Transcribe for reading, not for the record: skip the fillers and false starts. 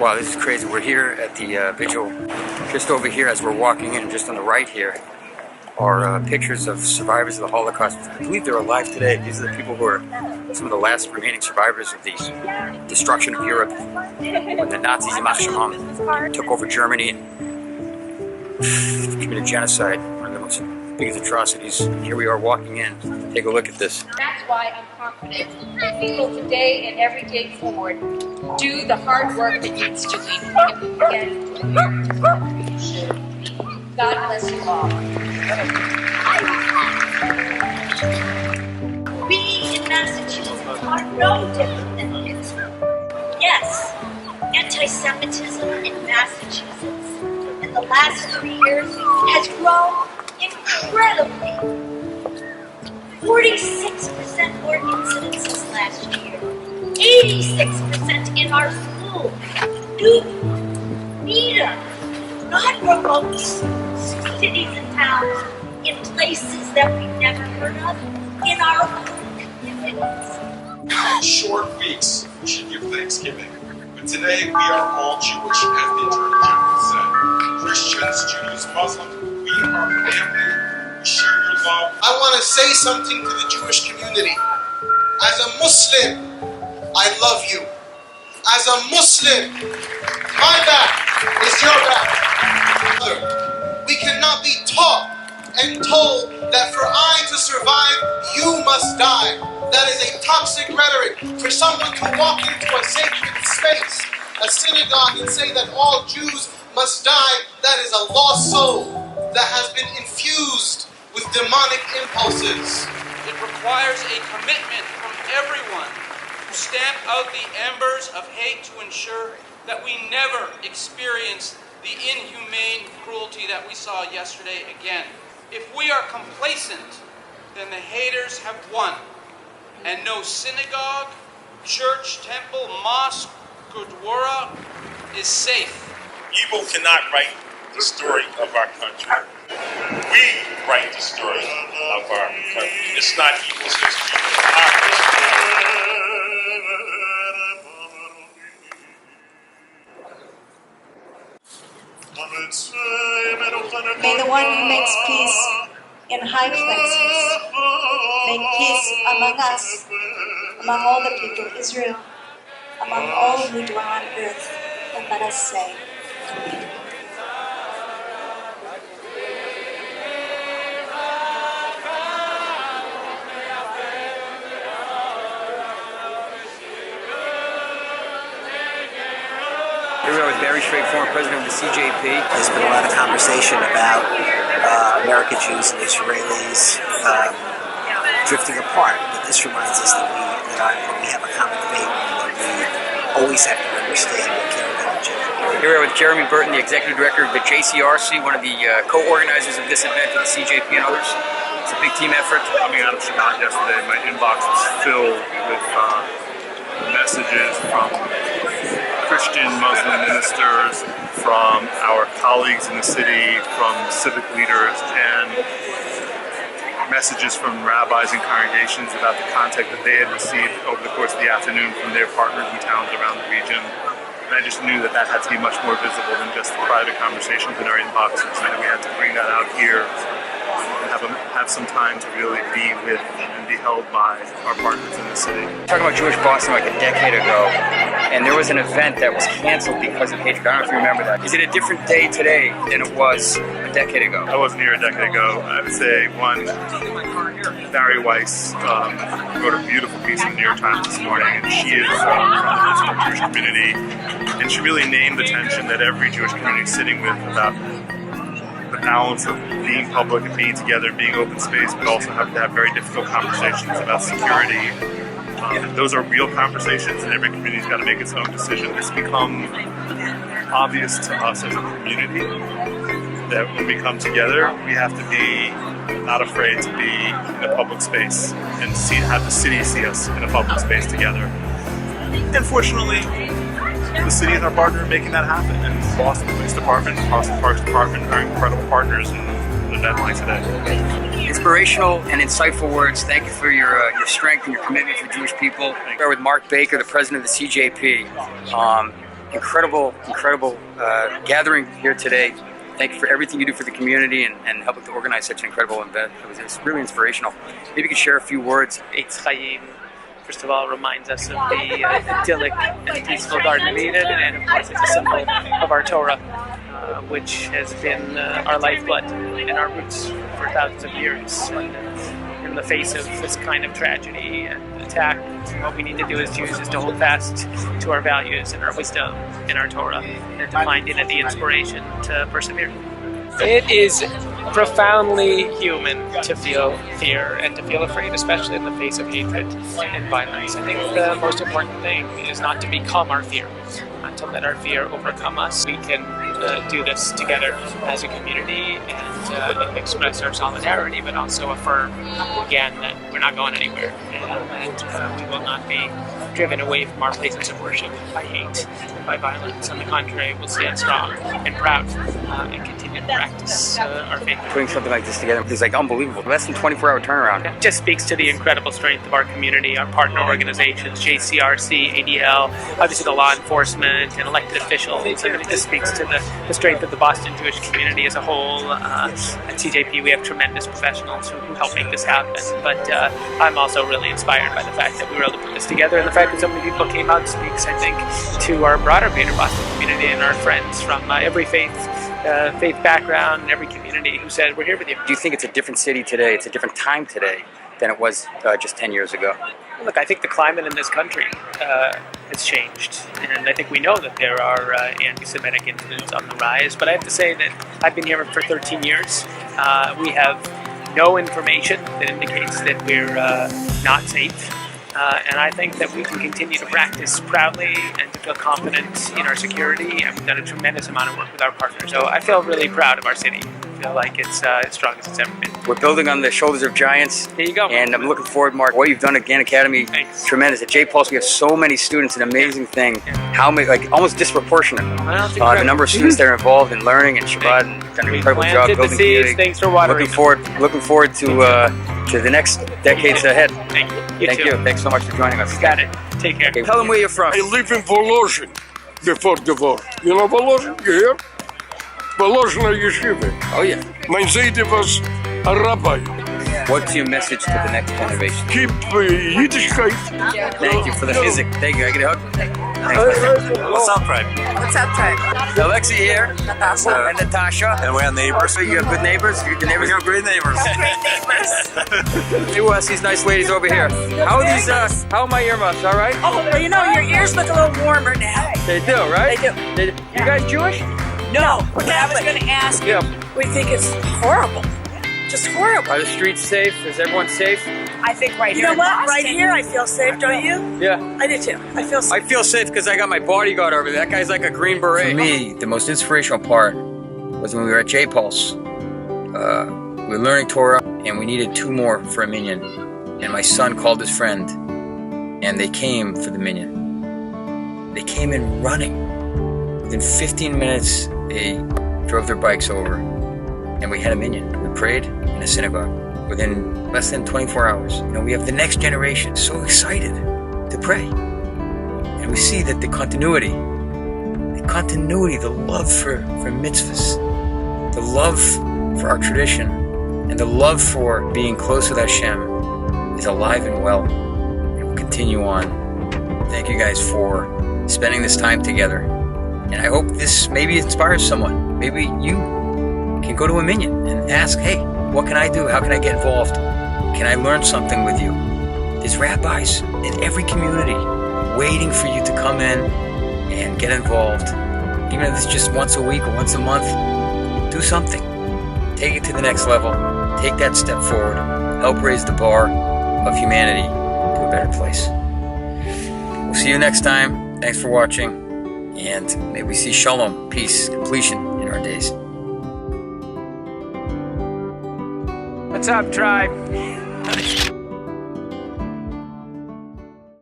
Wow, this is crazy. We're here at the Vigil. Just over here as we're walking in, just on the right here, are pictures of survivors of the Holocaust. I believe they're alive today. These are the people who are some of the last remaining survivors of the destruction of Europe when the Nazis took over Germany and committed genocide, one of the most biggest atrocities. Here we are walking in. Take a look at this. That's why I'm confident that people today and every day forward do the hard work that needs to be done. God bless you all. We in Massachusetts are no different than Pittsburgh. Yes, anti-Semitism in Massachusetts in the last 3 years has grown incredibly. 46% more incidences last year. 86% in our schools. Newton, Nita, not remote cities and towns, in places that we've never heard of, in our own communities. Short weeks, we should give Thanksgiving. But today, we are all Jewish, as the Attorney General said. Christians, Jews, Muslims, we are family. We share your love. I want to say something to the Jewish community. As a Muslim, I love you. As a Muslim, my back is your back. We cannot be taught and told that for I to survive, you must die. That is a toxic rhetoric. For someone to walk into a sacred space, a synagogue, and say that all Jews must die, that is a lost soul that has been infused with demonic impulses. It requires a commitment from everyone to stamp out the embers of hate to ensure that we never experience the inhumane cruelty that we saw yesterday again. If we are complacent, then the haters have won, and no synagogue, church, temple, mosque, gurdwara is safe. Evil cannot write the story of our country. We write the story of our country. It's not evil's history, it's our history. May the one who makes peace in high places make peace among us, among all the people of Israel, among all who dwell on earth, and let us say, Amen. Here we are with Barry Shrage, former president of the CJP. There's been a lot of conversation about American Jews and Israelis drifting apart, but this reminds us that we have a common faith, and we always have to understand and care about each other. Here we are with Jeremy Burton, the executive director of the JCRC, one of the co-organizers of this event with the CJP and others. It's a big team effort. Coming out of Shabbat yesterday, my inbox was filled with messages from Christian Muslim ministers, from our colleagues in the city, from civic leaders, and messages from rabbis and congregations about the contact that they had received over the course of the afternoon from their partners in towns around the region. And I just knew that that had to be much more visible than just the private conversations in our inboxes, and that we had to bring that out here and have some time to really be with and be held by our partners in the city. Talking about Jewish Boston like a decade ago, and there was an event that was canceled because of hatred. I don't know if you remember that. Is it a different day today than it was a decade ago? I wasn't here a decade ago. I would say one, Barry Weiss wrote a beautiful piece in the New York Times this morning, and she is from the Pittsburgh Jewish community, and she really named the tension that every Jewish community is sitting with about the balance of being public and being together, being open space, but also having to have very difficult conversations about security. Those are real conversations, and every community's got to make its own decision. It's become obvious to us as a community that when we come together, we have to be not afraid to be in a public space and have the city see us in a public space together. And fortunately, the city is our partner in making that happen, and Boston Police Department, Boston Parks Department are incredible partners in an event like today. Inspirational and insightful words. Thank you for your strength and your commitment for Jewish people. We're with Marc Baker, the president of the CJP. incredible gathering here today. Thank you for everything you do for the community and helping to organize such an incredible event. It's really inspirational. Maybe you could share a few words. Eitz Chaim, first of all, reminds us of the idyllic and peaceful Garden of Eden, and of course it's a symbol of our Torah, which has been our lifeblood and our roots for thousands of years. And, in the face of this kind of tragedy and attack, what we need to do as Jews is to hold fast to our values and our wisdom and our Torah, and to find in it the inspiration to persevere. It is profoundly human to feel fear and to feel afraid, especially in the face of hatred and violence. I think the most important thing is not to become our fear, not to let our fear overcome us. We can do this together as a community and express our solidarity, but also affirm again that we're not going anywhere, and we will not be driven away from our places of worship by hate and by violence. On the contrary, we'll stand strong and proud and continue to practice our faith. Putting something like this together is like unbelievable. Less than 24-hour turnaround. It just speaks to the incredible strength of our community, our partner organizations, JCRC, ADL, obviously the law enforcement and elected officials. It just speaks to the strength of the Boston Jewish community as a whole. At CJP, we have tremendous professionals who help make this happen. But I'm also really inspired by the fact that we were able to put this together, and the fact that so many people came out speaks, I think, to our broader greater Boston community and our friends from every faith background and every community who said, we're here with you. Do you think it's a different city today, it's a different time today than it was just 10 years ago? Look, I think the climate in this country has changed, and I think we know that there are anti-Semitic incidents on the rise, but I have to say that I've been here for 13 years. We have no information that indicates that we're not safe. And I think that we can continue to practice proudly and to feel confident in our security, and we've done a tremendous amount of work with our partners. So I feel really proud of our city. I feel like it's as strong as it's ever been. We're building on the shoulders of giants. There you go. And I'm looking forward, Mark. What you've done at Gann Academy, Thanks. Tremendous. At J. Pulse, we have so many students, an amazing thing. How many, like almost disproportionate. The number of students that are involved in learning and Shabbat, and done an incredible job building the seeds. Thanks for watering. Looking forward to the next decades ahead. Thank you. Thank you. Thanks so much for joining us. Got it. Take care. Okay, tell them where you're from. I live in Volozhin before the war. You know Volozhin? You hear? Volozhin yeshiva. Oh yeah. My Zaidi was a rabbi. What's your message to the next generation? Keep Yiddishkeit. Thank you for the music. Thank you. I get a hug. What's up, Tribe? What's up, Tribe? Alexi here. Natasha. And Natasha. And we're neighbors. So you have good neighbors? Your neighbors? We have great neighbors. Hey, Wes, these nice ladies over here. How are these? How are my earmuffs? All right? Oh, well, you know, your ears look a little warmer now. They do, right? They do. You guys Jewish? No, but I was going to ask you. We think it's horrible. Just horrible. Are the streets safe? Is everyone safe? I think right here. You know what? Right here, I feel safe, don't you? Yeah. I do too. I feel safe. I feel safe because I got my bodyguard over there. That guy's like a Green Beret. For me, the most inspirational part was when we were at J. Pulse. We were learning Torah, and we needed 2 more for a minyan. And my son called his friend, and they came for the minyan. They came in running. Within 15 minutes, they drove their bikes over, and we had a minyan. We prayed in a synagogue within less than 24 hours. You know, we have the next generation so excited to pray. And we see that the continuity, the love for mitzvahs, the love for our tradition, and the love for being close with Hashem is alive and well. It will continue on. Thank you guys for spending this time together. And I hope this maybe inspires someone. Maybe you can go to a minyan and ask, hey, what can I do? How can I get involved? Can I learn something with you? There's rabbis in every community waiting for you to come in and get involved. Even if it's just once a week or once a month, do something. Take it to the next level. Take that step forward. Help raise the bar of humanity to a better place. We'll see you next time. Thanks for watching. And may we see shalom, peace, completion in our days. What's up, Tribe?